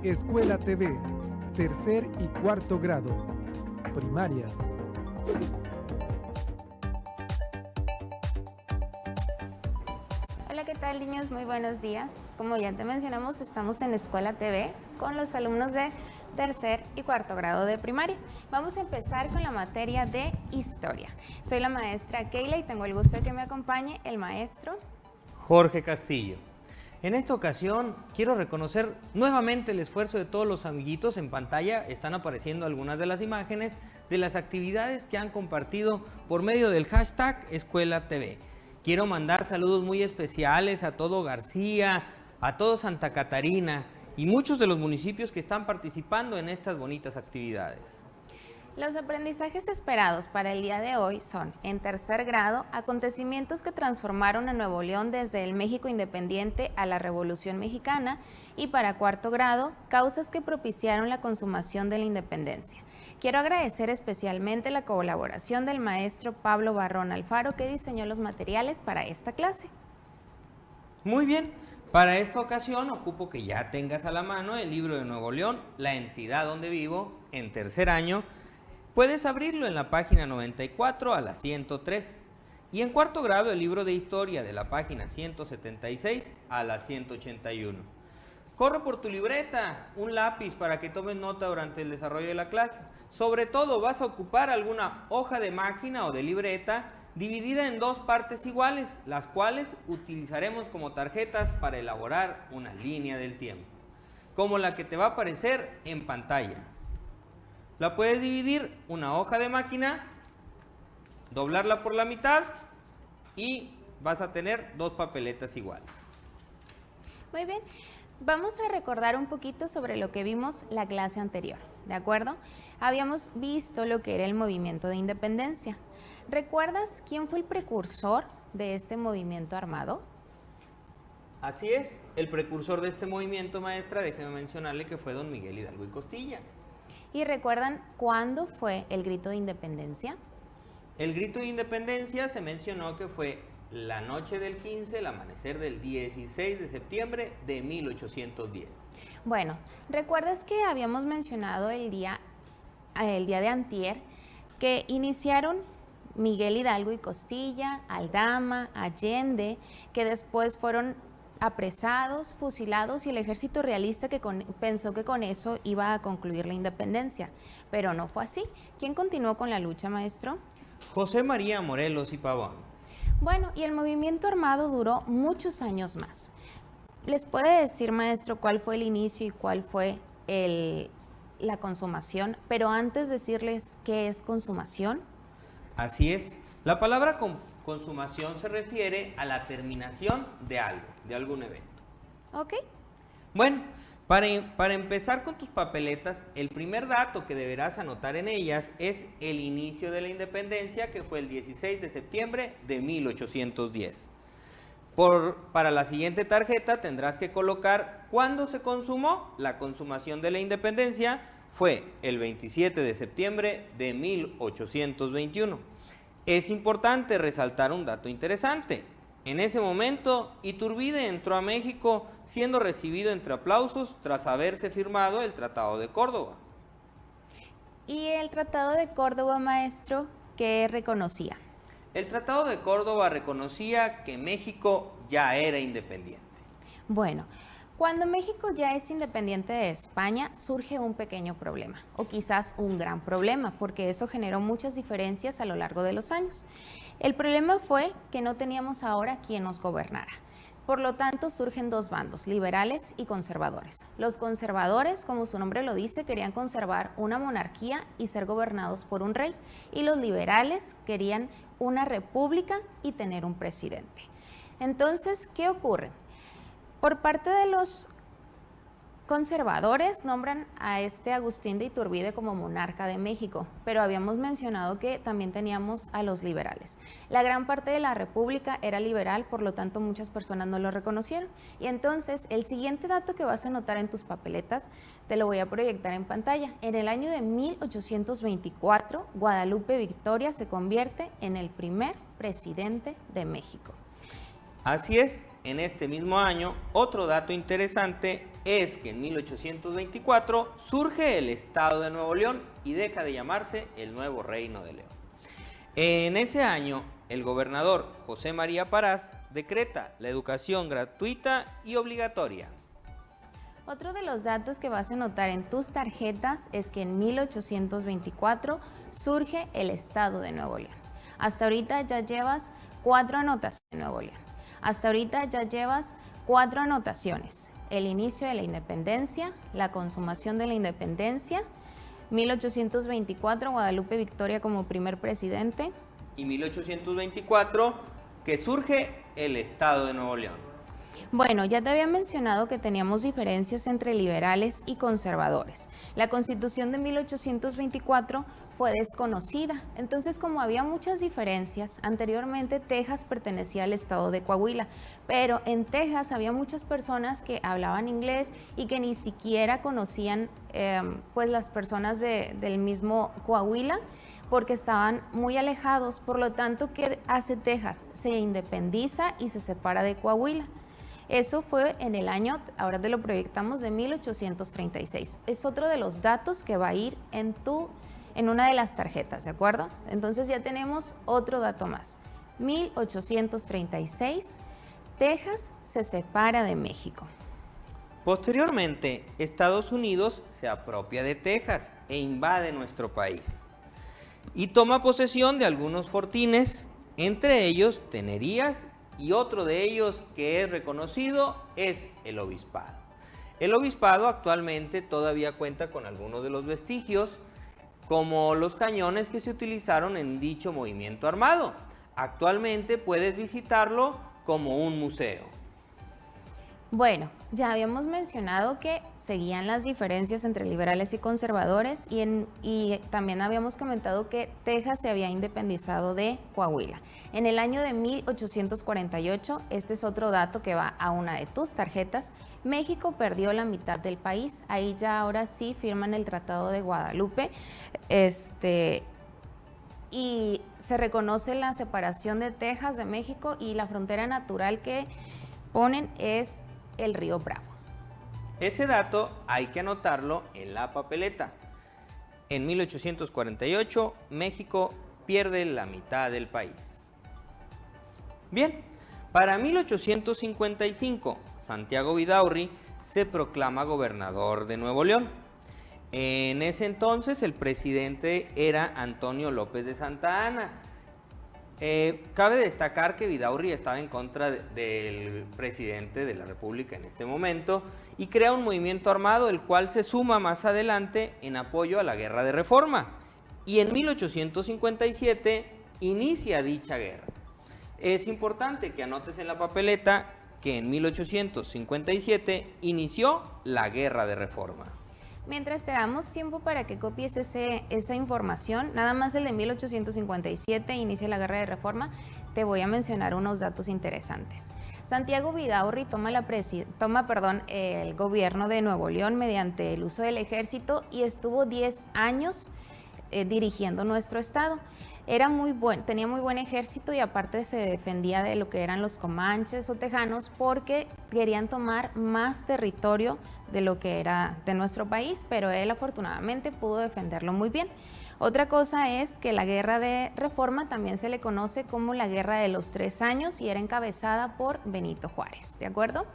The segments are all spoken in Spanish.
Escuela TV, tercer y cuarto grado, primaria. Hola, ¿qué tal, niños? Muy buenos días. Como ya te mencionamos, estamos en Escuela TV con los alumnos de tercer y cuarto grado de primaria. Vamos a empezar con la materia de historia. Soy la maestra Keila y tengo el gusto de que me acompañe el maestro Jorge Castillo. En esta ocasión quiero reconocer nuevamente el esfuerzo de todos los amiguitos. En pantalla están apareciendo algunas de las imágenes de las actividades que han compartido por medio del hashtag Escuela TV. Quiero mandar saludos muy especiales a todo García, a todo Santa Catarina y muchos de los municipios que están participando en estas bonitas actividades. Los aprendizajes esperados para el día de hoy son, en tercer grado, acontecimientos que transformaron a Nuevo León desde el México independiente a la Revolución Mexicana, y para cuarto grado, causas que propiciaron la consumación de la independencia. Quiero agradecer especialmente la colaboración del maestro Pablo Barrón Alfaro, que diseñó los materiales para esta clase. Muy bien, para esta ocasión ocupo que ya tengas a la mano el libro de Nuevo León, la entidad donde vivo, en tercer año. Puedes abrirlo en la página 94 a la 103 y en cuarto grado el libro de historia de la página 176 a la 181. Corre por tu libreta, un lápiz para que tomes nota durante el desarrollo de la clase. Sobre todo vas a ocupar alguna hoja de máquina o de libreta dividida en dos partes iguales, las cuales utilizaremos como tarjetas para elaborar una línea del tiempo, como la que te va a aparecer en pantalla. La puedes dividir una hoja de máquina, doblarla por la mitad y vas a tener dos papeletas iguales. Muy bien, vamos a recordar un poquito sobre lo que vimos la clase anterior, ¿de acuerdo? Habíamos visto lo que era el movimiento de independencia. ¿Recuerdas quién fue el precursor de este movimiento armado? Así es, el precursor de este movimiento, maestra, déjeme mencionarle que fue don Miguel Hidalgo y Costilla. ¿Y recuerdan cuándo fue el grito de independencia? El grito de independencia se mencionó que fue la noche del 15, el amanecer del 16 de septiembre de 1810. Bueno, ¿recuerdas que habíamos mencionado el día de antier que iniciaron Miguel Hidalgo y Costilla, Aldama, Allende, que después fueron apresados, fusilados, y el ejército realista pensó que con eso iba a concluir la independencia, pero no fue así? ¿Quién continuó con la lucha, maestro? José María Morelos y Pavón. Bueno, y el movimiento armado duró muchos años más. ¿Les puede decir, maestro, cuál fue el inicio y cuál fue la consumación? Pero antes decirles qué es consumación. Así es, la palabra consumación se refiere a la terminación de algo, de algún evento. Ok. Bueno, para empezar con tus papeletas, el primer dato que deberás anotar en ellas es el inicio de la independencia, que fue el 16 de septiembre de 1810. Para la siguiente tarjeta tendrás que colocar cuándo se consumó. La consumación de la independencia fue el 27 de septiembre de 1821. Es importante resaltar un dato interesante. En ese momento, Iturbide entró a México siendo recibido entre aplausos tras haberse firmado el Tratado de Córdoba. ¿Y el Tratado de Córdoba, maestro, qué reconocía? El Tratado de Córdoba reconocía que México ya era independiente. Bueno, cuando México ya es independiente de España, surge un pequeño problema, o quizás un gran problema, porque eso generó muchas diferencias a lo largo de los años. El problema fue que no teníamos ahora quien nos gobernara. Por lo tanto, surgen dos bandos, liberales y conservadores. Los conservadores, como su nombre lo dice, querían conservar una monarquía y ser gobernados por un rey, y los liberales querían una república y tener un presidente. Entonces, ¿qué ocurre? Por parte de los conservadores nombran a Agustín de Iturbide como monarca de México, pero habíamos mencionado que también teníamos a los liberales. La gran parte de la república era liberal, por lo tanto muchas personas no lo reconocieron. Y entonces el siguiente dato que vas a anotar en tus papeletas te lo voy a proyectar en pantalla. En el año de 1824, Guadalupe Victoria se convierte en el primer presidente de México. Así es, en este mismo año, otro dato interesante es que en 1824 surge el Estado de Nuevo León y deja de llamarse el Nuevo Reino de León. En ese año, el gobernador José María Parás decreta la educación gratuita y obligatoria. Otro de los datos que vas a notar en tus tarjetas es que en 1824 surge el Estado de Nuevo León. Hasta ahorita ya llevas 4 anotaciones de Nuevo León. Hasta ahorita ya llevas 4 anotaciones. El inicio de la independencia, la consumación de la independencia, 1824 Guadalupe Victoria como primer presidente. Y 1824 que surge el Estado de Nuevo León. Bueno, ya te había mencionado que teníamos diferencias entre liberales y conservadores. La Constitución de 1824 fue desconocida, entonces como había muchas diferencias, anteriormente Texas pertenecía al estado de Coahuila, pero en Texas había muchas personas que hablaban inglés y que ni siquiera conocían pues las personas del mismo Coahuila, porque estaban muy alejados. Por lo tanto, ¿qué hace Texas? Se independiza y se separa de Coahuila. Eso fue en el año, ahora te lo proyectamos, de 1836. Es otro de los datos que va a ir en una de las tarjetas, ¿de acuerdo? Entonces ya tenemos otro dato más. 1836, Texas se separa de México. Posteriormente, Estados Unidos se apropia de Texas e invade nuestro país y toma posesión de algunos fortines, entre ellos Tenerías, y otro de ellos que es reconocido es el obispado. El obispado actualmente todavía cuenta con algunos de los vestigios, como los cañones que se utilizaron en dicho movimiento armado. Actualmente puedes visitarlo como un museo. Bueno, ya habíamos mencionado que seguían las diferencias entre liberales y conservadores y también habíamos comentado que Texas se había independizado de Coahuila. En el año de 1848, este es otro dato que va a una de tus tarjetas, México perdió la mitad del país. Ahí ya ahora sí firman el Tratado de Guadalupe y se reconoce la separación de Texas de México y la frontera natural que ponen es el río Bravo. Ese dato hay que anotarlo en la papeleta. En 1848, México pierde la mitad del país. Bien, para 1855, Santiago Vidaurri se proclama gobernador de Nuevo León. En ese entonces, el presidente era Antonio López de Santa Anna. Cabe destacar que Vidaurri estaba en contra del presidente de la República en ese momento y crea un movimiento armado, el cual se suma más adelante en apoyo a la Guerra de Reforma. Y en 1857 inicia dicha guerra. Es importante que anotes en la papeleta que en 1857 inició la Guerra de Reforma. Mientras te damos tiempo para que copies esa información, nada más el de 1857, inicia la Guerra de Reforma, te voy a mencionar unos datos interesantes. Santiago Vidaurri toma el gobierno de Nuevo León mediante el uso del ejército y estuvo 10 años dirigiendo nuestro estado. Tenía muy buen ejército y aparte se defendía de lo que eran los comanches o tejanos porque querían tomar más territorio de lo que era de nuestro país, pero él afortunadamente pudo defenderlo muy bien. Otra cosa es que la Guerra de Reforma también se le conoce como la Guerra de los 3 años y era encabezada por Benito Juárez, ¿de acuerdo?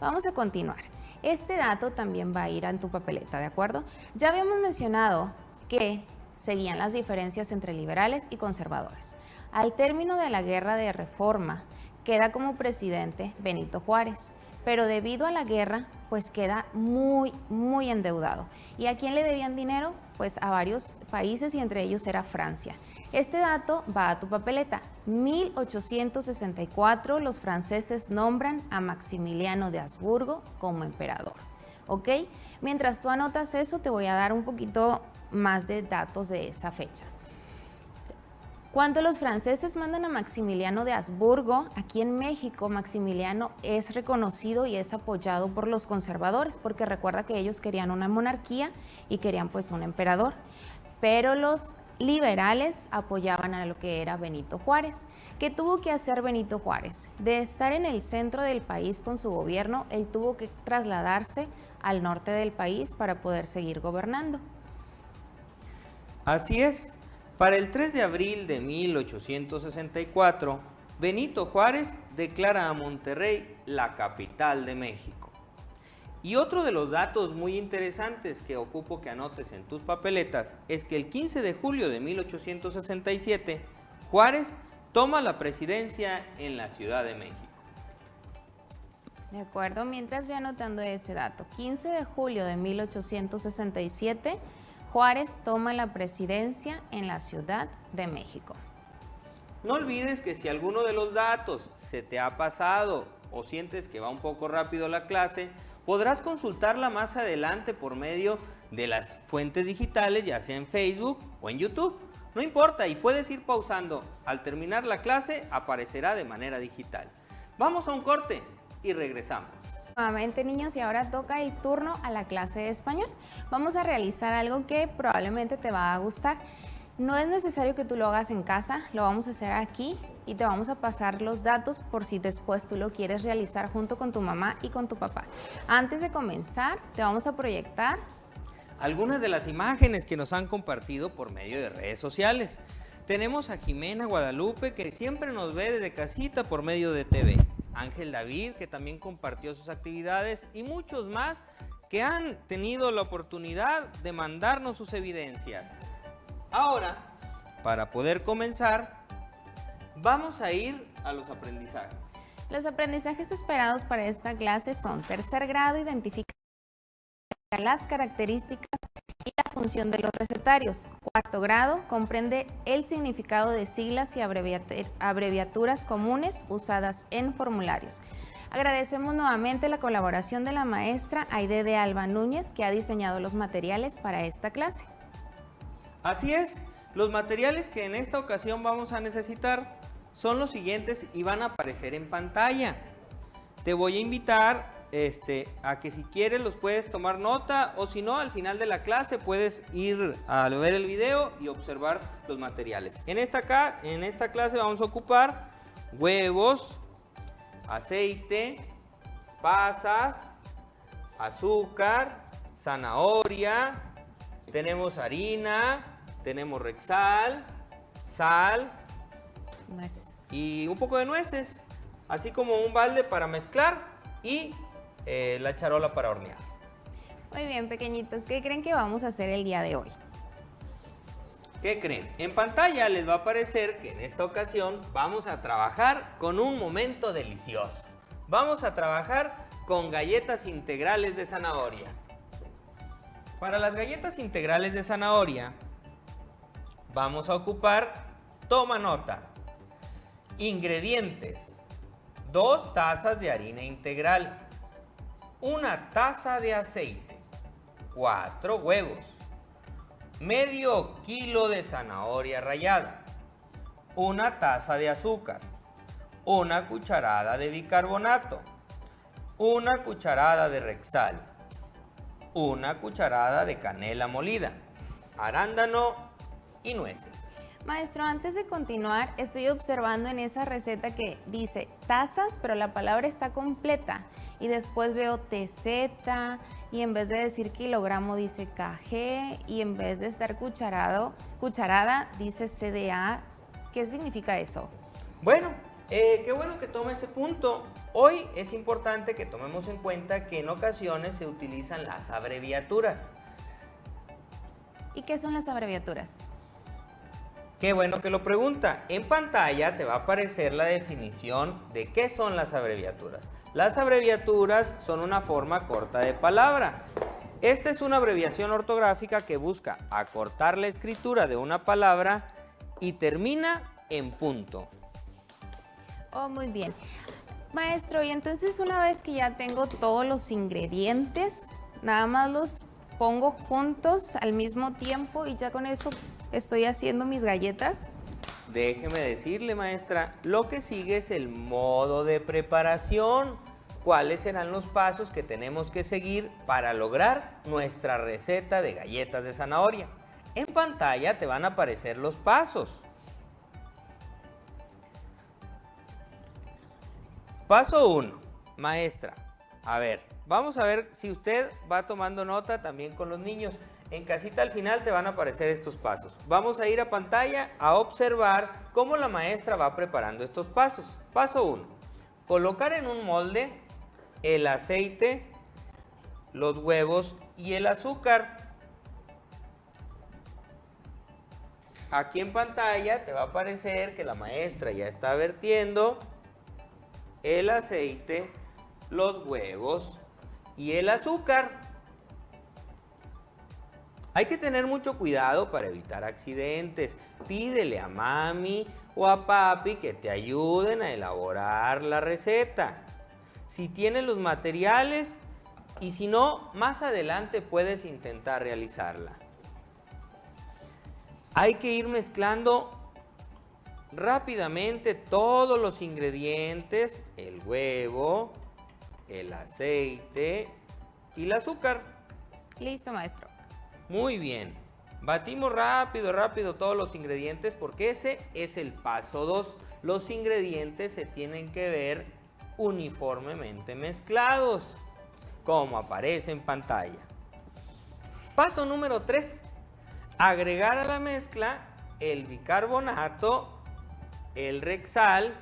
Vamos a continuar. Este dato también va a ir en tu papeleta, ¿de acuerdo? Ya habíamos mencionado que seguían las diferencias entre liberales y conservadores. Al término de la Guerra de Reforma, queda como presidente Benito Juárez, pero debido a la guerra, pues queda muy endeudado. ¿Y a quién le debían dinero? Pues a varios países y entre ellos era Francia. Este dato va a tu papeleta. 1864 los franceses nombran a Maximiliano de Habsburgo como emperador. ¿Ok? Mientras tú anotas eso, te voy a dar un poquito más de datos de esa fecha. Cuando los franceses mandan a Maximiliano de Habsburgo, aquí en México Maximiliano es reconocido y es apoyado por los conservadores, porque recuerda que ellos querían una monarquía y querían pues un emperador, pero los liberales apoyaban a lo que era Benito Juárez. ¿Qué tuvo que hacer Benito Juárez? De estar en el centro del país con su gobierno, él tuvo que trasladarse al norte del país para poder seguir gobernando. Así es, para el 3 de abril de 1864, Benito Juárez declara a Monterrey la capital de México. Y otro de los datos muy interesantes que ocupo que anotes en tus papeletas es que el 15 de julio de 1867, Juárez toma la presidencia en la Ciudad de México. De acuerdo, mientras voy anotando ese dato, 15 de julio de 1867, Juárez toma la presidencia en la Ciudad de México. No olvides que si alguno de los datos se te ha pasado o sientes que va un poco rápido la clase, podrás consultarla más adelante por medio de las fuentes digitales, ya sea en Facebook o en YouTube. No importa, y puedes ir pausando. Al terminar la clase aparecerá de manera digital. Vamos a un corte y regresamos. Nuevamente, niños, y ahora toca el turno a la clase de español. Vamos a realizar algo que probablemente te va a gustar. No es necesario que tú lo hagas en casa, lo vamos a hacer aquí y te vamos a pasar los datos por si después tú lo quieres realizar junto con tu mamá y con tu papá. Antes de comenzar, te vamos a proyectar algunas de las imágenes que nos han compartido por medio de redes sociales. Tenemos a Jimena Guadalupe, que siempre nos ve desde casita por medio de TV. Ángel David, que también compartió sus actividades, y muchos más que han tenido la oportunidad de mandarnos sus evidencias. Ahora, para poder comenzar, vamos a ir a los aprendizajes. Los aprendizajes esperados para esta clase son: tercer grado, identifica las características y la función de los recetarios. Cuarto grado, comprende el significado de siglas y abreviaturas comunes usadas en formularios. Agradecemos nuevamente la colaboración de la maestra Aide de Alba Núñez, que ha diseñado los materiales para esta clase. Así es, los materiales que en esta ocasión vamos a necesitar son los siguientes y van a aparecer en pantalla. Te voy a invitar a que si quieres los puedes tomar nota, o si no, al final de la clase puedes ir a ver el video y observar los materiales. En esta clase vamos a ocupar huevos, aceite, pasas, azúcar, zanahoria, tenemos harina, tenemos Rexal, sal y un poco de nueces, así como un balde para mezclar y la charola para hornear. Muy bien, pequeñitos, ¿qué creen que vamos a hacer el día de hoy? ¿Qué creen? En pantalla les va a aparecer que en esta ocasión vamos a trabajar con un momento delicioso. Vamos a trabajar con galletas integrales de zanahoria. Para las galletas integrales de zanahoria vamos a ocupar, toma nota, ingredientes: 2 tazas de harina integral, 1 taza de aceite, 4 huevos, medio kilo de zanahoria rallada, 1 taza de azúcar, 1 cucharada de bicarbonato, 1 cucharada de Rexal, 1 cucharada de canela molida, arándano y nueces. Maestro, antes de continuar, estoy observando en esa receta que dice tazas, pero la palabra está completa. Y después veo TZ, y en vez de decir kilogramo dice kg, y en vez de estar cucharada dice CDA. ¿Qué significa eso? Bueno, qué bueno que tome ese punto. Hoy es importante que tomemos en cuenta que en ocasiones se utilizan las abreviaturas. ¿Y qué son las abreviaturas? Qué bueno que lo pregunta. En pantalla te va a aparecer la definición de qué son las abreviaturas. Las abreviaturas son una forma corta de palabra. Esta es una abreviación ortográfica que busca acortar la escritura de una palabra y termina en punto. Oh, muy bien. Maestro, y entonces una vez que ya tengo todos los ingredientes, nada más los pongo juntos al mismo tiempo y ya con eso estoy haciendo mis galletas. Déjeme decirle, maestra, lo que sigue es el modo de preparación. ¿Cuáles serán los pasos que tenemos que seguir para lograr nuestra receta de galletas de zanahoria? En pantalla te van a aparecer los pasos. Paso 1, maestra. A ver, vamos a ver si usted va tomando nota también con los niños. En casita al final te van a aparecer estos pasos. Vamos a ir a pantalla a observar cómo la maestra va preparando estos pasos. Paso 1, colocar en un molde el aceite, los huevos y el azúcar. Aquí en pantalla te va a aparecer que la maestra ya está vertiendo el aceite, los huevos y el azúcar. Hay que tener mucho cuidado para evitar accidentes. Pídele a mami o a papi que te ayuden a elaborar la receta. Si tienes los materiales y si no, más adelante puedes intentar realizarla. Hay que ir mezclando rápidamente todos los ingredientes, el huevo, el aceite y el azúcar. Listo, maestro. Muy bien. Batimos rápido todos los ingredientes porque ese es el paso 2. Los ingredientes se tienen que ver uniformemente mezclados, como aparece en pantalla. Paso número 3. Agregar a la mezcla el bicarbonato, el Rexal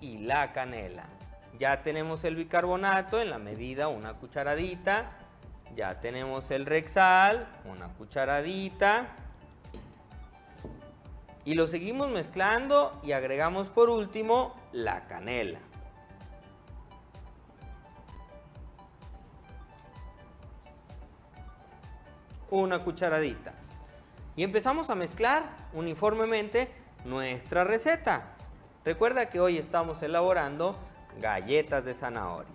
y la canela. Ya tenemos el bicarbonato en la medida una cucharadita. Ya tenemos el Rexal, una cucharadita. Y lo seguimos mezclando y agregamos por último la canela. Una cucharadita. Y empezamos a mezclar uniformemente nuestra receta. Recuerda que hoy estamos elaborando galletas de zanahoria.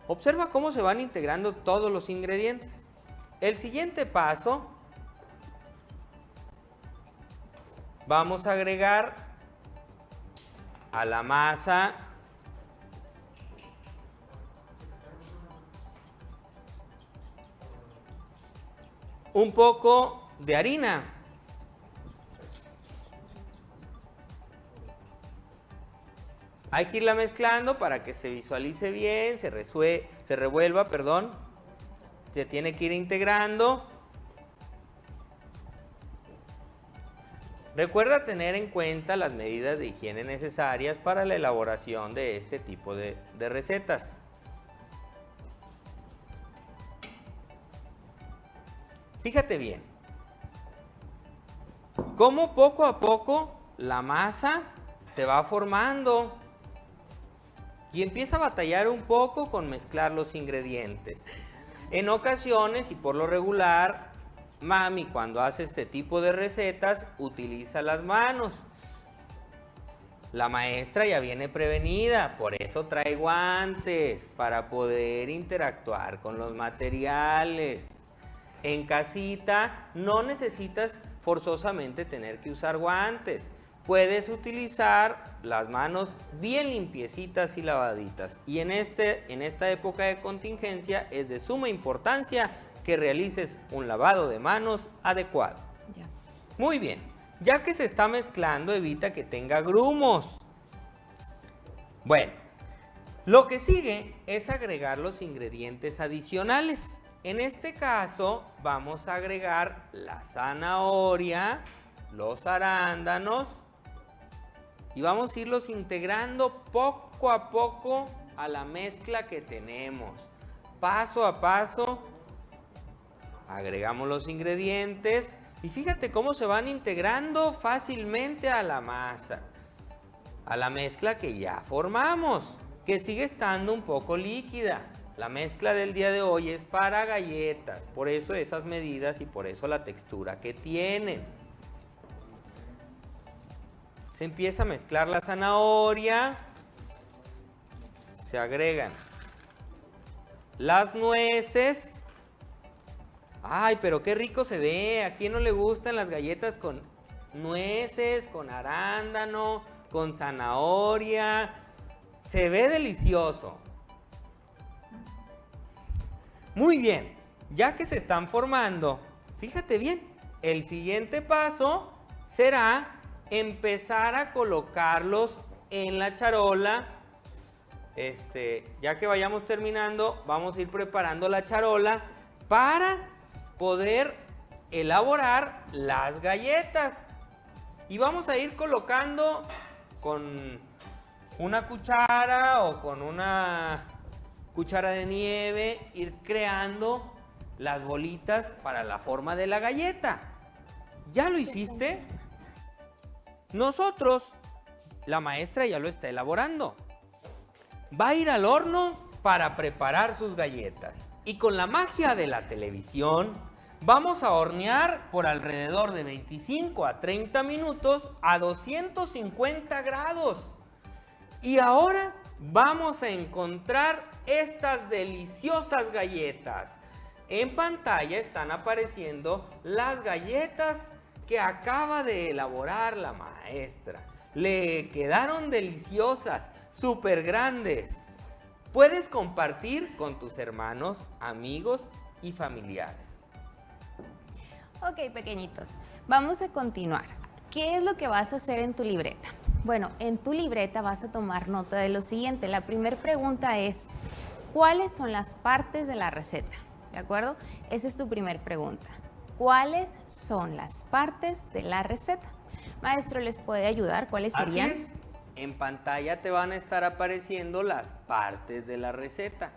Observa cómo se van integrando todos los ingredientes. El siguiente paso, vamos a agregar a la masa un poco de harina. Hay que irla mezclando para que se visualice bien, se revuelva, perdón. Se tiene que ir integrando. Recuerda tener en cuenta las medidas de higiene necesarias para la elaboración de este tipo de recetas. Fíjate bien, cómo poco a poco la masa se va formando y empieza a batallar un poco con mezclar los ingredientes. En ocasiones y por lo regular, mami cuando hace este tipo de recetas utiliza las manos. La maestra ya viene prevenida, por eso trae guantes para poder interactuar con los materiales. En casita no necesitas forzosamente tener que usar guantes. Puedes utilizar las manos bien limpiecitas y lavaditas. Y en esta época de contingencia es de suma importancia que realices un lavado de manos adecuado. Ya. Muy bien, ya que se está mezclando, evita que tenga grumos. Bueno, lo que sigue es agregar los ingredientes adicionales. En este caso vamos a agregar la zanahoria, los arándanos y vamos a irlos integrando poco a poco a la mezcla que tenemos. Paso a paso agregamos los ingredientes y fíjate cómo se van integrando fácilmente a la masa, a la mezcla que ya formamos, que sigue estando un poco líquida. La mezcla del día de hoy es para galletas, por eso esas medidas y por eso la textura que tienen. Se empieza a mezclar la zanahoria, se agregan las nueces. Ay, pero qué rico se ve. ¿A quién no le gustan las galletas con nueces, con arándano, con zanahoria? Se ve delicioso. Muy bien, ya que se están formando, fíjate bien, el siguiente paso será empezar a colocarlos en la charola. Ya que vayamos terminando, vamos a ir preparando la charola para poder elaborar las galletas. Y vamos a ir colocando con una cuchara o con una cuchara de nieve, ir creando las bolitas para la forma de la galleta. ¿Ya lo hiciste? Nosotros, la maestra ya lo está elaborando. Va a ir al horno para preparar sus galletas. Y con la magia de la televisión, vamos a hornear por alrededor de 25 a 30 minutos a 250 grados. Y ahora vamos a encontrar estas deliciosas galletas. En pantalla están apareciendo las galletas que acaba de elaborar la maestra. Le quedaron deliciosas, súper grandes. Puedes compartir con tus hermanos, amigos y familiares. Ok, pequeñitos, vamos a continuar. ¿Qué es lo que vas a hacer en tu libreta? Bueno, en tu libreta vas a tomar nota de lo siguiente. La primera pregunta es, ¿cuáles son las partes de la receta? ¿De acuerdo? Esa es tu primera pregunta. ¿Cuáles son las partes de la receta? Maestro, ¿les puede ayudar? ¿Cuáles serían? Así es. En pantalla te van a estar apareciendo las partes de la receta.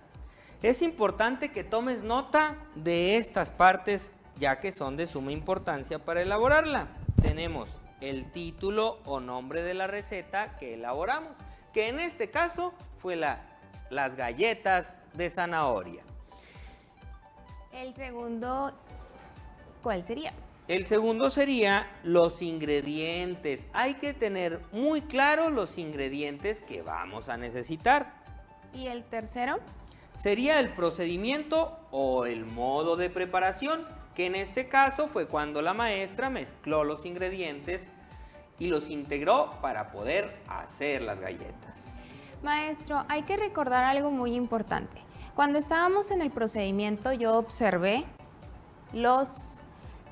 Es importante que tomes nota de estas partes, ya que son de suma importancia para elaborarla. Tenemos el título o nombre de la receta que elaboramos, que en este caso fue las galletas de zanahoria. El segundo, ¿cuál sería? El segundo sería los ingredientes. Hay que tener muy claro los ingredientes que vamos a necesitar. ¿Y el tercero? Sería el procedimiento o el modo de preparación, que en este caso fue cuando la maestra mezcló los ingredientes y los integró para poder hacer las galletas. Maestro, hay que recordar algo muy importante. Cuando estábamos en el procedimiento yo observé los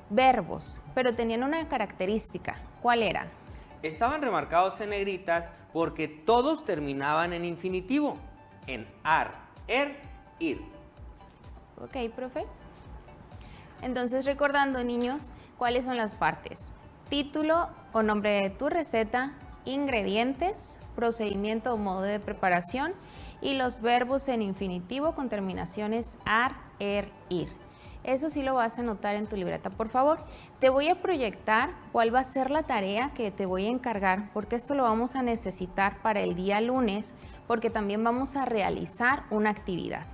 verbos, pero tenían una característica. ¿Cuál era? Estaban remarcados en negritas porque todos terminaban en infinitivo, en ar, er, ir. Ok, profe. Entonces, recordando, niños, ¿cuáles son las partes? Título o nombre de tu receta, ingredientes, procedimiento o modo de preparación y los verbos en infinitivo con terminaciones ar, er, ir. Eso sí lo vas a anotar en tu libreta, por favor. Te voy a proyectar cuál va a ser la tarea que te voy a encargar, porque esto lo vamos a necesitar para el día lunes, porque también vamos a realizar una actividad.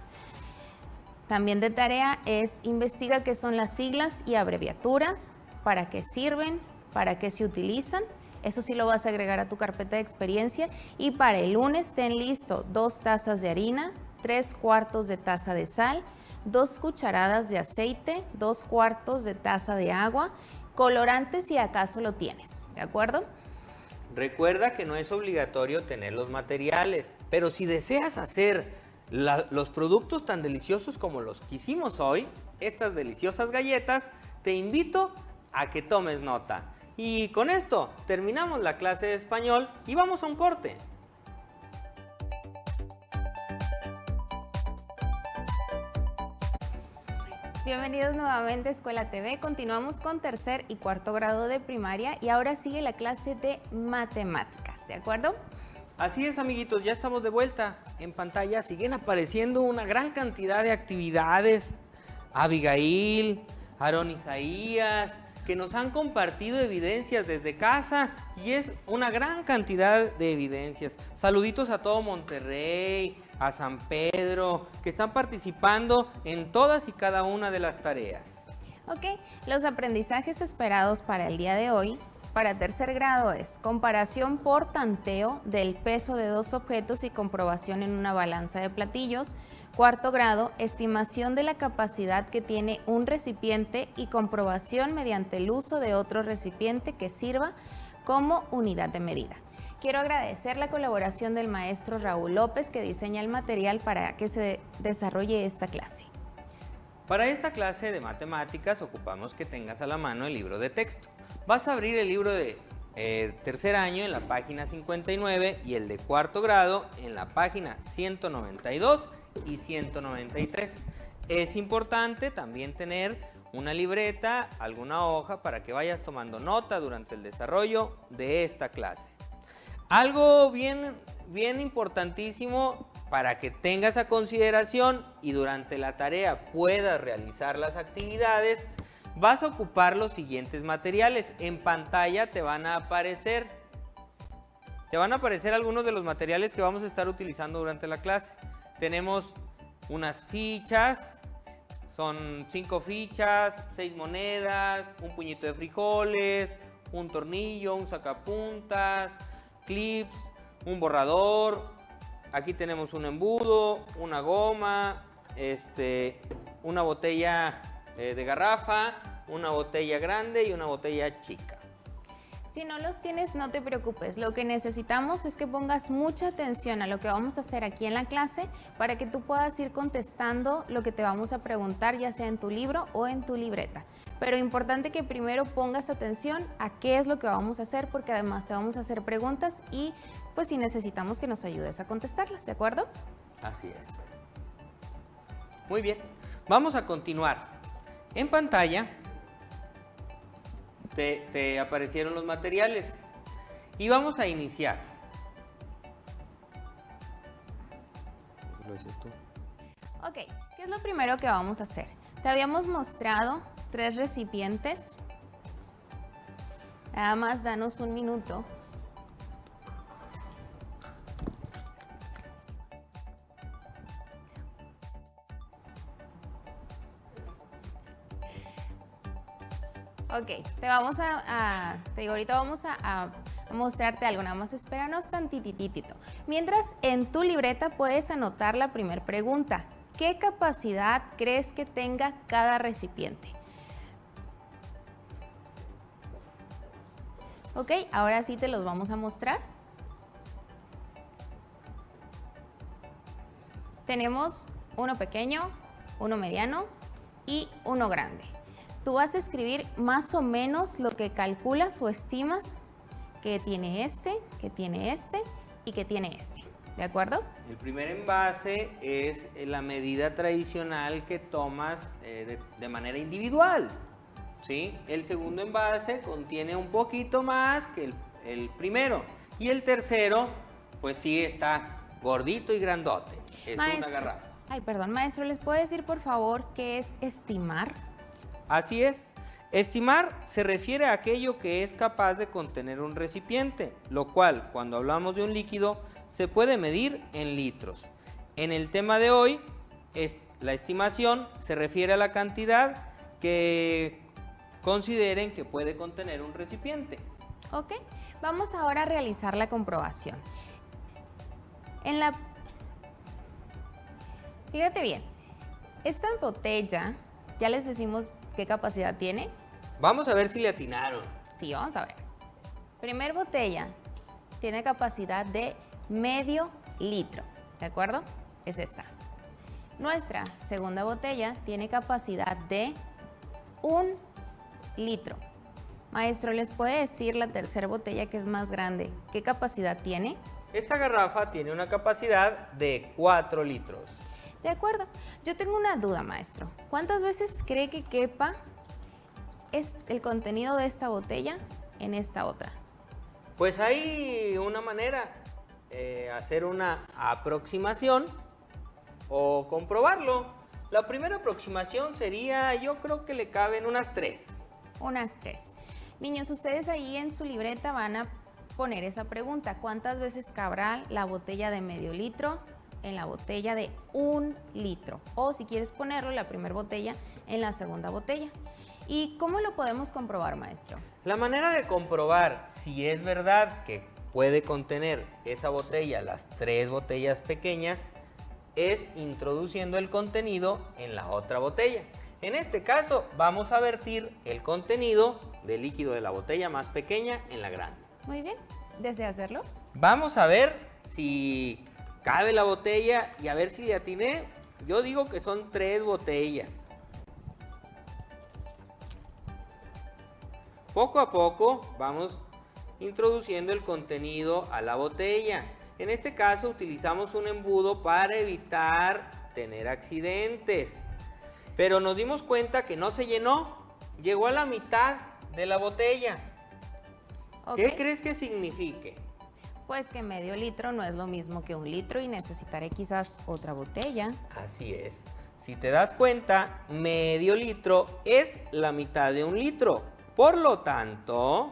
También de tarea es investiga qué son las siglas y abreviaturas, para qué sirven, para qué se utilizan. Eso sí lo vas a agregar a tu carpeta de experiencia. Y para el lunes ten listo 2 tazas de harina, 3/4 de taza de sal, 2 cucharadas de aceite, 2/4 de taza de agua, colorante si acaso lo tienes, ¿de acuerdo? Recuerda que no es obligatorio tener los materiales, pero si deseas hacer los productos tan deliciosos como los que hicimos hoy, estas deliciosas galletas, te invito a que tomes nota. Y con esto terminamos la clase de español y vamos a un corte. Bienvenidos nuevamente a Escuela TV. Continuamos con tercer y cuarto grado de primaria y ahora sigue la clase de matemáticas, ¿de acuerdo? Así es, amiguitos, ya estamos de vuelta. En pantalla siguen apareciendo una gran cantidad de actividades. Abigail, Aarón Isaías, que nos han compartido evidencias desde casa y es una gran cantidad de evidencias. Saluditos a todo Monterrey, a San Pedro, que están participando en todas y cada una de las tareas. Ok, los aprendizajes esperados para el día de hoy, para tercer grado es comparación por tanteo del peso de 2 objetos y comprobación en una balanza de platillos. Cuarto grado, estimación de la capacidad que tiene un recipiente y comprobación mediante el uso de otro recipiente que sirva como unidad de medida. Quiero agradecer la colaboración del maestro Raúl López, que diseña el material para que se desarrolle esta clase. Para esta clase de matemáticas ocupamos que tengas a la mano el libro de texto. Vas a abrir el libro de tercer año en la página 59 y el de cuarto grado en la página 192 y 193. Es importante también tener una libreta, alguna hoja para que vayas tomando nota durante el desarrollo de esta clase. Algo bien importantísimo para que tengas a consideración y durante la tarea puedas realizar las actividades, vas a ocupar los siguientes materiales. En pantalla te van a aparecer algunos de los materiales que vamos a estar utilizando durante la clase. Tenemos unas fichas, son 5 fichas, 6 monedas, un puñito de frijoles, un tornillo, un sacapuntas, clips, un borrador. Aquí tenemos un embudo, una goma, una botella de garrafa, una botella grande y una botella chica. Si no los tienes, no te preocupes. Lo que necesitamos es que pongas mucha atención a lo que vamos a hacer aquí en la clase para que tú puedas ir contestando lo que te vamos a preguntar, ya sea en tu libro o en tu libreta. Pero importante que primero pongas atención a qué es lo que vamos a hacer, porque además te vamos a hacer preguntas y pues si necesitamos que nos ayudes a contestarlas, ¿de acuerdo? Así es. Muy bien, vamos a continuar. En pantalla te aparecieron los materiales y vamos a iniciar. ¿Eso lo dices tú? Ok, ¿qué es lo primero que vamos a hacer? Te habíamos mostrado 3 recipientes. Nada más danos un minuto. Ok, ahorita vamos a mostrarte algo, nada más espéranos tantititito. Mientras, en tu libreta puedes anotar la primera pregunta. ¿Qué capacidad crees que tenga cada recipiente? Ok, ahora sí te los vamos a mostrar. Tenemos uno pequeño, uno mediano y uno grande. Tú vas a escribir más o menos lo que calculas o estimas que tiene este, que tiene este y que tiene este. ¿De acuerdo? El primer envase es la medida tradicional que tomas de manera individual, ¿sí? El segundo envase contiene un poquito más que el primero. Y el tercero, pues sí está gordito y grandote. Es Maestro, una garrafa. Ay, perdón, maestro, ¿les puede decir por favor qué es estimar? Así es. Estimar se refiere a aquello que es capaz de contener un recipiente, lo cual, cuando hablamos de un líquido, se puede medir en litros. En el tema de hoy, la estimación se refiere a la cantidad que consideren que puede contener un recipiente. Ok, vamos ahora a realizar la comprobación. Fíjate bien, esta botella, ¿ya les decimos qué capacidad tiene? Vamos a ver si le atinaron. Sí, vamos a ver. Primer botella tiene capacidad de medio litro, ¿de acuerdo? Es esta. Nuestra segunda botella tiene capacidad de 1 litro. Maestro, ¿les puede decir la tercera botella, que es más grande, qué capacidad tiene? Esta garrafa tiene una capacidad de 4 litros. De acuerdo. Yo tengo una duda, maestro. ¿Cuántas veces cree que quepa el contenido de esta botella en esta otra? Pues hay una manera, hacer una aproximación o comprobarlo. La primera aproximación sería, yo creo que le caben unas 3. Unas 3. Niños, ustedes ahí en su libreta van a poner esa pregunta. ¿Cuántas veces cabrá la botella de medio litro en la botella de 1 litro? O si quieres ponerlo, la primera botella en la segunda botella. ¿Y cómo lo podemos comprobar, maestro? La manera de comprobar si es verdad que puede contener esa botella, las 3 botellas pequeñas, es introduciendo el contenido en la otra botella. En este caso, vamos a vertir el contenido del líquido de la botella más pequeña en la grande. Muy bien. ¿Desea hacerlo? Vamos a ver si cabe la botella y a ver si le atiné. Yo digo que son 3 botellas. Poco a poco vamos introduciendo el contenido a la botella. En este caso utilizamos un embudo para evitar tener accidentes. Pero nos dimos cuenta que no se llenó, llegó a la mitad de la botella. ¿Qué crees que signifique? Pues que medio litro no es lo mismo que un litro y necesitaré quizás otra botella. Así es. Si te das cuenta, medio litro es la mitad de un litro. Por lo tanto,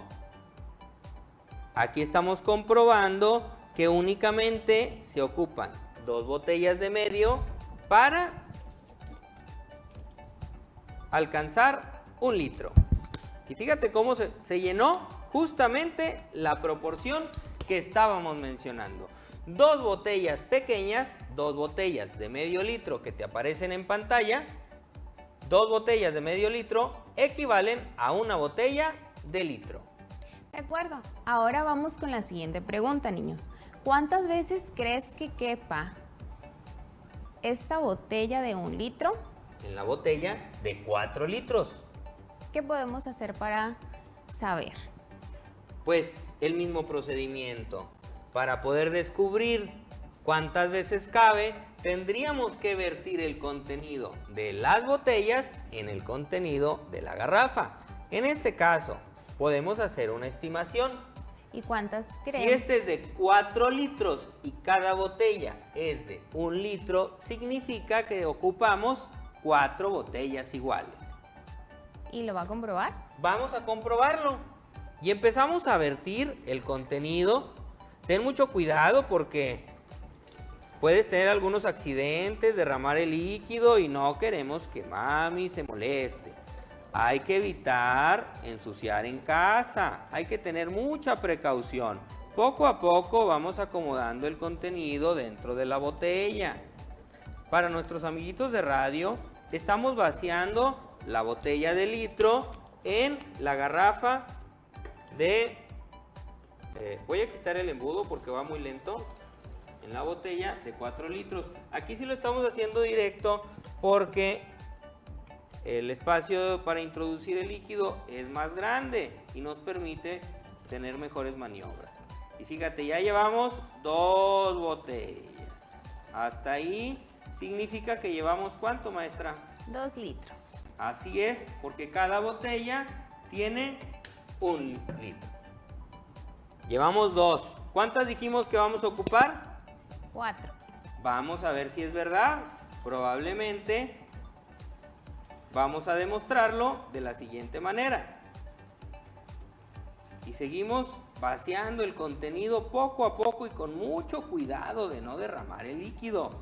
aquí estamos comprobando que únicamente se ocupan 2 botellas de medio para alcanzar un litro. Y fíjate cómo se llenó justamente la proporción que estábamos mencionando. 2 botellas pequeñas, 2 botellas de medio litro que te aparecen en pantalla, 2 botellas de medio litro equivalen a una botella de litro. De acuerdo. Ahora vamos con la siguiente pregunta, niños. ¿Cuántas veces crees que quepa esta botella de 1 litro? En la botella de 4 litros. ¿Qué podemos hacer para saber? Pues el mismo procedimiento. Para poder descubrir cuántas veces cabe, tendríamos que vertir el contenido de las botellas en el contenido de la garrafa. En este caso, podemos hacer una estimación. ¿Y cuántas creen? Si este es de 4 litros y cada botella es de 1 litro, significa que ocupamos 4 botellas iguales. ¿Y lo va a comprobar? Vamos a comprobarlo. Y empezamos a vertir el contenido. Ten mucho cuidado porque puedes tener algunos accidentes, derramar el líquido y no queremos que mami se moleste. Hay que evitar ensuciar en casa. Hay que tener mucha precaución. Poco a poco vamos acomodando el contenido dentro de la botella. Para nuestros amiguitos de radio, estamos vaciando la botella de litro en la garrafa de... voy a quitar el embudo porque va muy lento. En la botella de 4 litros. Aquí sí lo estamos haciendo directo porque el espacio para introducir el líquido es más grande y nos permite tener mejores maniobras. Y fíjate, ya llevamos 2 botellas. Hasta ahí significa que llevamos ¿cuánto, maestra? 2 litros. Así es, porque cada botella tiene 1 litro. Llevamos 2. ¿Cuántas dijimos que vamos a ocupar? 4. Vamos a ver si es verdad. Probablemente vamos a demostrarlo de la siguiente manera. Y seguimos vaciando el contenido poco a poco y con mucho cuidado de no derramar el líquido.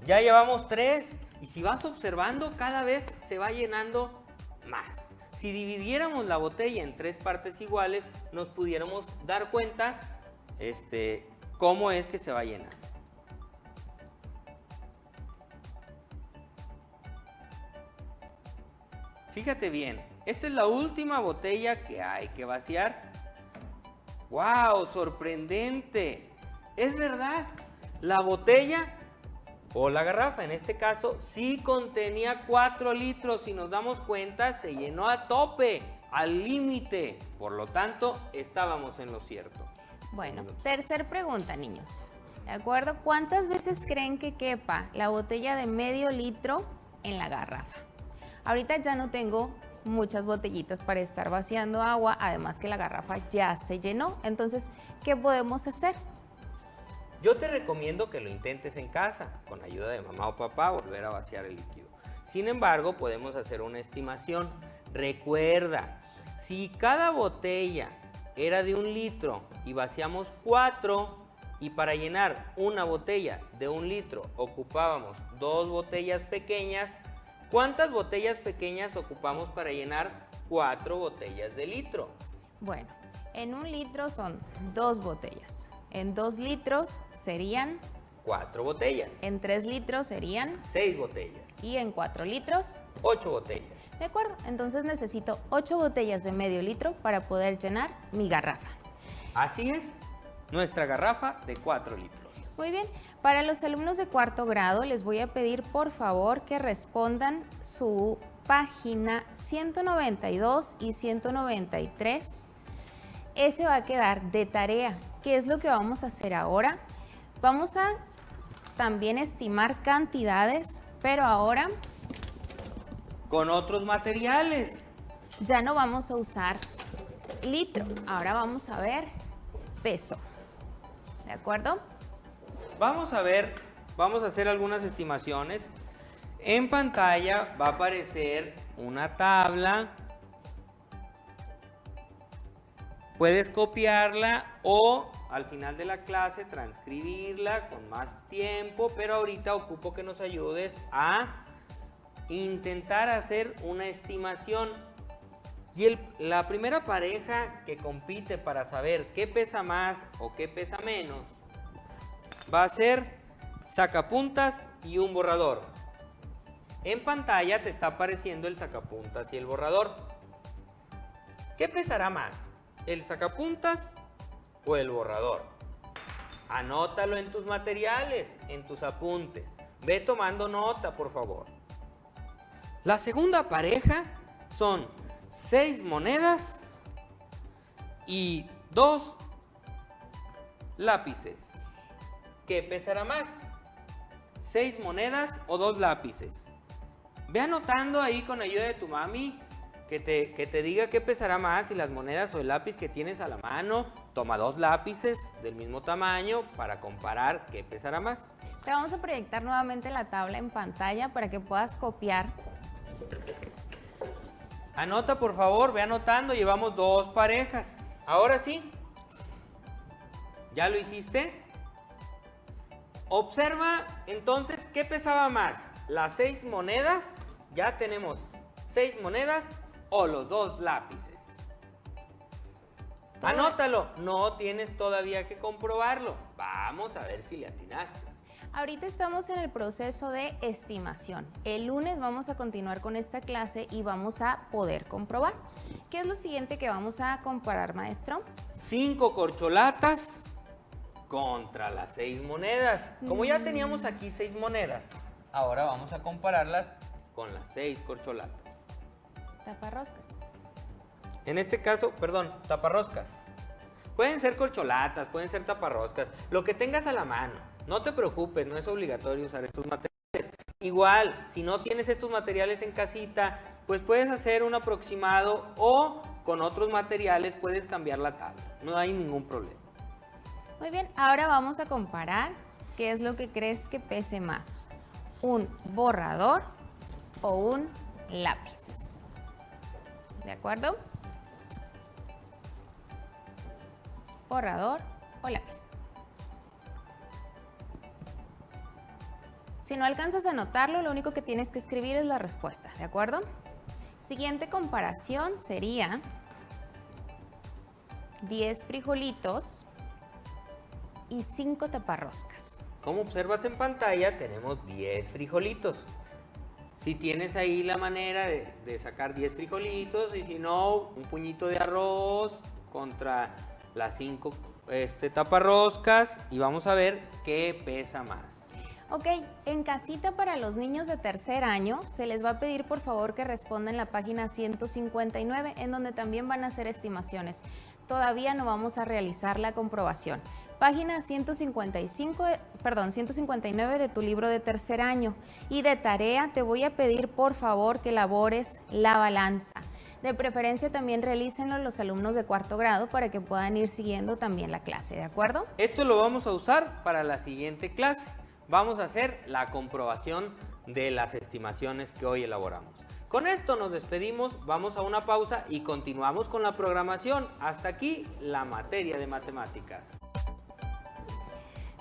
Ya llevamos 3 y si vas observando cada vez se va llenando más. Si dividiéramos la botella en 3 partes iguales nos pudiéramos dar cuenta cómo es que se va llenando. Fíjate bien, esta es la última botella que hay que vaciar. ¡Wow! ¡Sorprendente! Es verdad, la botella o la garrafa en este caso sí contenía 4 litros. Si nos damos cuenta, se llenó a tope, al límite. Por lo tanto, estábamos en lo cierto. Bueno, tercer pregunta, niños. ¿De acuerdo? ¿Cuántas veces creen que quepa la botella de medio litro en la garrafa? Ahorita ya no tengo muchas botellitas para estar vaciando agua, además que la garrafa ya se llenó. Entonces, ¿qué podemos hacer? Yo te recomiendo que lo intentes en casa, con ayuda de mamá o papá, volver a vaciar el líquido. Sin embargo, podemos hacer una estimación. Recuerda, si cada botella era de 1 litro y vaciamos 4, y para llenar una botella de 1 litro ocupábamos 2 botellas pequeñas, ¿cuántas botellas pequeñas ocupamos para llenar 4 botellas de litro? Bueno, en 1 litro son 2 botellas. En 2 litros serían 4 botellas. En 3 litros serían 6 botellas. Y en 4 litros 8 botellas. De acuerdo, entonces necesito 8 botellas de medio litro para poder llenar mi garrafa. Así es, nuestra garrafa de 4 litros. Muy bien, para los alumnos de 4º grado les voy a pedir por favor que respondan su página 192 y 193. Ese va a quedar de tarea. ¿Qué es lo que vamos a hacer ahora? Vamos a también estimar cantidades, pero ahora con otros materiales. ya no vamos a usar litro, ahora vamos a ver peso. ¿De acuerdo? Vamos a ver, vamos a hacer algunas estimaciones. En pantalla va a aparecer una tabla. Puedes copiarla o al final de la clase transcribirla con más tiempo, pero ahorita ocupo que nos ayudes a intentar hacer una estimación. Y la primera pareja que compite para saber qué pesa más o qué pesa menos va a ser sacapuntas y un borrador. En pantalla te está apareciendo el sacapuntas y el borrador. ¿Qué pesará más? ¿El sacapuntas o el borrador? Anótalo en tus materiales, en tus apuntes. Ve tomando nota, por favor. La segunda pareja son 6 monedas y 2 lápices. ¿Qué pesará más? 6 monedas o 2 lápices. Ve anotando ahí con ayuda de tu mami que te diga qué pesará más, si las monedas o el lápiz que tienes a la mano. Toma 2 lápices del mismo tamaño para comparar qué pesará más. Te vamos a proyectar nuevamente la tabla en pantalla para que puedas copiar. Anota, por favor, ve anotando, llevamos 2 parejas. Ahora sí, ¿ya lo hiciste? Observa entonces qué pesaba más, las 6 monedas, ya tenemos 6 monedas o los 2 lápices. Anótalo, no tienes todavía que comprobarlo. Vamos a ver si le atinaste. Ahorita estamos en el proceso de estimación. El lunes vamos a continuar con esta clase y vamos a poder comprobar. ¿Qué es lo siguiente que vamos a comparar, maestro? 5 corcholatas contra las 6 monedas. Como ya teníamos aquí 6 monedas, ahora vamos a compararlas con las 6 corcholatas. Taparroscas. En este caso, perdón, taparroscas. Pueden ser corcholatas, pueden ser taparroscas, lo que tengas a la mano. No te preocupes, no es obligatorio usar estos materiales. Igual, si no tienes estos materiales en casita, pues puedes hacer un aproximado o con otros materiales puedes cambiar la tabla. No hay ningún problema. Muy bien, ahora vamos a comparar qué es lo que crees que pese más. ¿Un borrador o un lápiz? ¿De acuerdo? Borrador o lápiz. Si no alcanzas a anotarlo, lo único que tienes que escribir es la respuesta, ¿de acuerdo? Siguiente comparación sería 10 frijolitos y 5 taparroscas. Como observas en pantalla, tenemos 10 frijolitos. Si tienes ahí la manera de sacar 10 frijolitos, y si no, un puñito de arroz contra las 5 taparroscas, y vamos a ver qué pesa más. Ok, en casita para los niños de tercer año se les va a pedir por favor que respondan la página 159, en donde también van a hacer estimaciones. Todavía no vamos a realizar la comprobación. Página 159 de tu libro de tercer año. Y de tarea te voy a pedir por favor que elabores la balanza. De preferencia también realícenlo los alumnos de cuarto grado para que puedan ir siguiendo también la clase, ¿de acuerdo? Esto lo vamos a usar para la siguiente clase. Vamos a hacer la comprobación de las estimaciones que hoy elaboramos. Con esto nos despedimos, vamos a una pausa y continuamos con la programación. Hasta aquí la materia de matemáticas.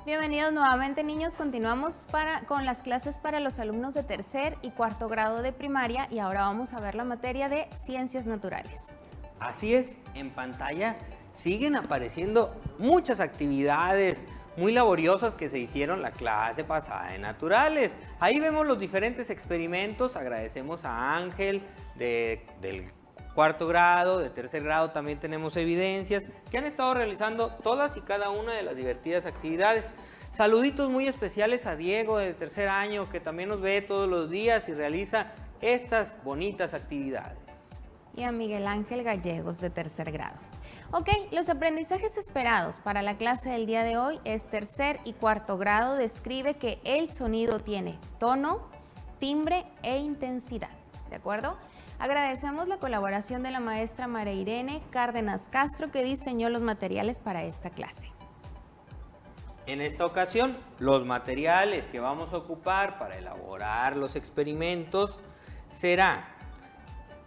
Bienvenidos nuevamente, niños. Continuamos con las clases para los alumnos de tercer y cuarto grado de primaria y ahora vamos a ver la materia de ciencias naturales. Así es, en pantalla siguen apareciendo muchas actividades muy laboriosas que se hicieron la clase pasada de naturales. Ahí vemos los diferentes experimentos. Agradecemos a Ángel del cuarto grado, de tercer grado también tenemos evidencias que han estado realizando todas y cada una de las divertidas actividades. Saluditos muy especiales a Diego de tercer año, que también nos ve todos los días y realiza estas bonitas actividades. Y a Miguel Ángel Gallegos de tercer grado. Ok, los aprendizajes esperados para la clase del día de hoy es tercer y cuarto grado. Describe que el sonido tiene tono, timbre e intensidad. ¿De acuerdo? Agradecemos la colaboración de la maestra María Irene Cárdenas Castro, que diseñó los materiales para esta clase. En esta ocasión, los materiales que vamos a ocupar para elaborar los experimentos serán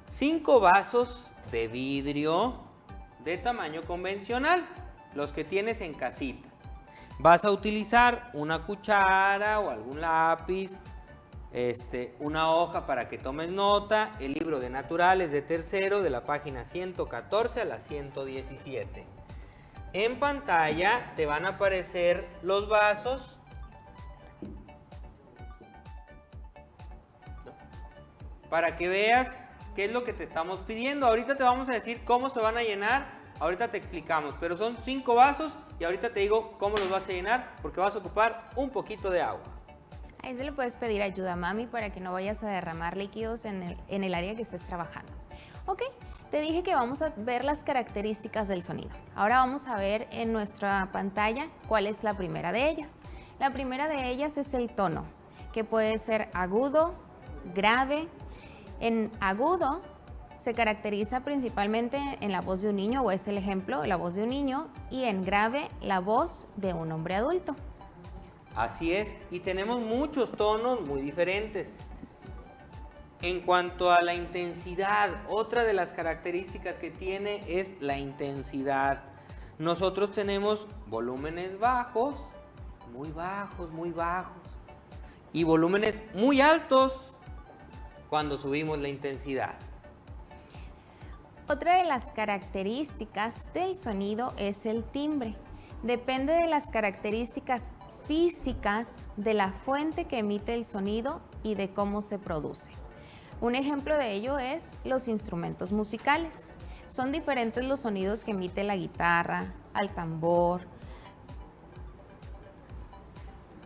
5 vasos de vidrio de tamaño convencional, los que tienes en casita. Vas a utilizar una cuchara o algún lápiz, una hoja para que tomes nota, el libro de naturales de tercero de la página 114 a la 117. En pantalla te van a aparecer los vasos para que veas qué es lo que te estamos pidiendo. Ahorita te vamos a decir cómo se van a llenar, ahorita te explicamos, pero son 5 vasos y ahorita te digo cómo los vas a llenar porque vas a ocupar un poquito de agua. Ahí se le puedes pedir ayuda a mami para que no vayas a derramar líquidos en el área que estés trabajando. Ok, te dije que vamos a ver las características del sonido. Ahora vamos a ver en nuestra pantalla cuál es la primera de ellas. La primera de ellas es el tono, que puede ser agudo, grave. En agudo se caracteriza principalmente en la voz de un niño, o es el ejemplo, la voz de un niño, y en grave, la voz de un hombre adulto. Así es, y tenemos muchos tonos muy diferentes. En cuanto a la intensidad, otra de las características que tiene es la intensidad. Nosotros tenemos volúmenes bajos, muy bajos, y volúmenes muy altos cuando subimos la intensidad. Otra de las características del sonido es el timbre. Depende de las características físicas de la fuente que emite el sonido y de cómo se produce. Un ejemplo de ello es los instrumentos musicales. Son diferentes los sonidos que emite la guitarra, al tambor,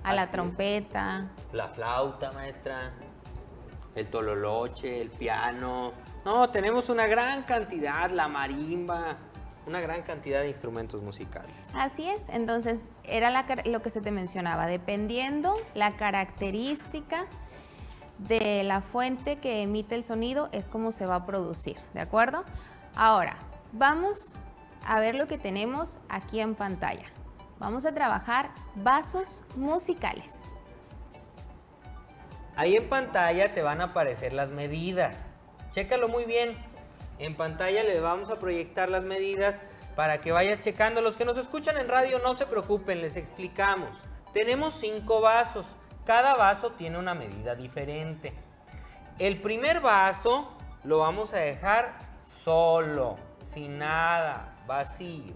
a la trompeta. La flauta, maestra, el tololoche, el piano. No, tenemos una gran cantidad, la marimba, una gran cantidad de instrumentos musicales. Así es, entonces era lo que se te mencionaba, dependiendo la característica de la fuente que emite el sonido es como se va a producir, ¿de acuerdo? Ahora, vamos a ver lo que tenemos aquí en pantalla. Vamos a trabajar vasos musicales. Ahí en pantalla te van a aparecer las medidas. Chécalo muy bien. En pantalla les vamos a proyectar las medidas para que vayas checando. Los que nos escuchan en radio no se preocupen, les explicamos. Tenemos 5 vasos. Cada vaso tiene una medida diferente. El primer vaso lo vamos a dejar solo, sin nada, vacío.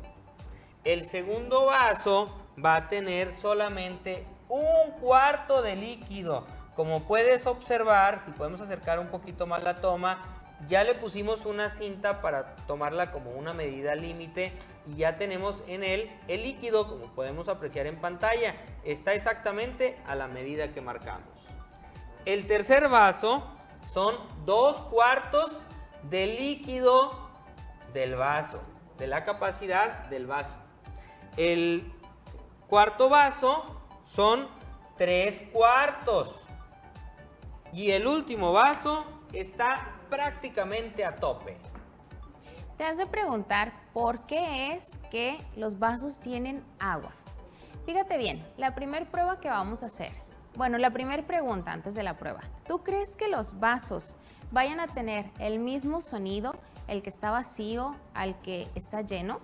El segundo vaso va a tener solamente 1/4 de líquido. Como puedes observar, si podemos acercar un poquito más la toma, ya le pusimos una cinta para tomarla como una medida límite y ya tenemos en él el líquido, como podemos apreciar en pantalla. Está exactamente a la medida que marcamos. El tercer vaso son 2/4 de líquido del vaso, de la capacidad del vaso. El cuarto vaso son 3/4 y el último vaso está prácticamente a tope. Te has de preguntar por qué es que los vasos tienen agua. Fíjate bien, la primera prueba que vamos a hacer, la primera pregunta antes de la prueba. ¿Tú crees que los vasos vayan a tener el mismo sonido, el que está vacío al que está lleno?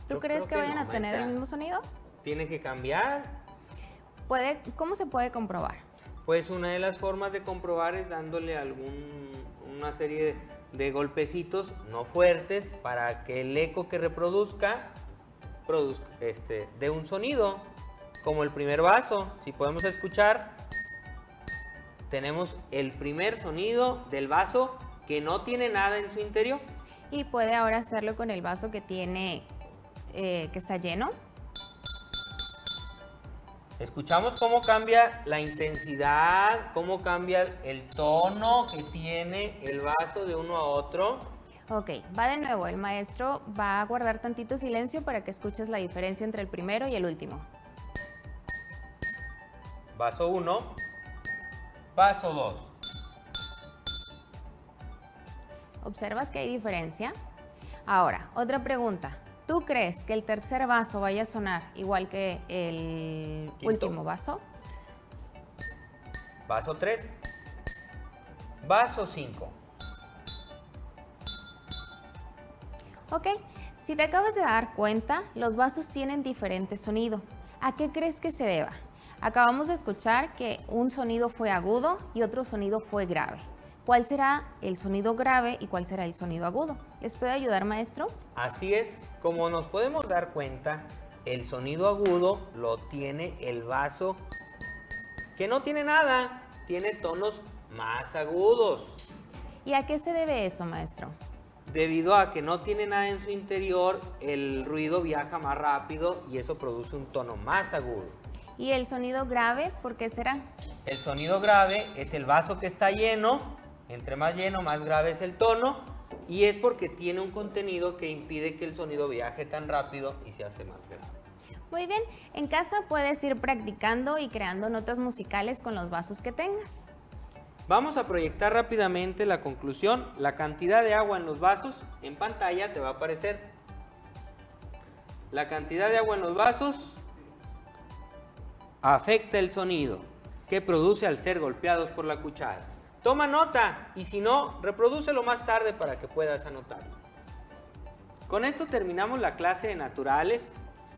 ¿Tú crees que vayan a tener el mismo sonido? Tiene que cambiar. ¿Cómo se puede comprobar? Pues una de las formas de comprobar es dándole una serie de golpecitos, no fuertes, para que el eco que reproduzca dé un sonido, como el primer vaso. Si podemos escuchar, tenemos el primer sonido del vaso que no tiene nada en su interior. Y puede ahora hacerlo con el vaso que está lleno. Escuchamos cómo cambia la intensidad, cómo cambia el tono que tiene el vaso de uno a otro. Ok, va de nuevo. El maestro va a guardar tantito silencio para que escuches la diferencia entre el primero y el último. Vaso 1, vaso 2. ¿Observas que hay diferencia? Ahora, otra pregunta. ¿Tú crees que el tercer vaso vaya a sonar igual que el Quinto. último vaso? Vaso 3, vaso 5. Ok, si te acabas de dar cuenta, los vasos tienen diferente sonido. ¿A qué crees que se deba? Acabamos de escuchar que un sonido fue agudo y otro sonido fue grave. ¿Cuál será el sonido grave y cuál será el sonido agudo? ¿Les puede ayudar, maestro? Así es, como nos podemos dar cuenta, el sonido agudo lo tiene el vaso que no tiene nada, tiene tonos más agudos. ¿Y a qué se debe eso, maestro? Debido a que no tiene nada en su interior, el ruido viaja más rápido y eso produce un tono más agudo. ¿Y el sonido grave, por qué será? El sonido grave es el vaso que está lleno, entre más lleno, más grave es el tono, y es porque tiene un contenido que impide que el sonido viaje tan rápido y se hace más grave. Muy bien, en casa puedes ir practicando y creando notas musicales con los vasos que tengas. Vamos a proyectar rápidamente la conclusión. La cantidad de agua en los vasos en pantalla te va a aparecer. La cantidad de agua en los vasos afecta el sonido que produce al ser golpeados por la cuchara. Toma nota y si no, reprodúcelo más tarde para que puedas anotarlo. Con esto terminamos la clase de naturales.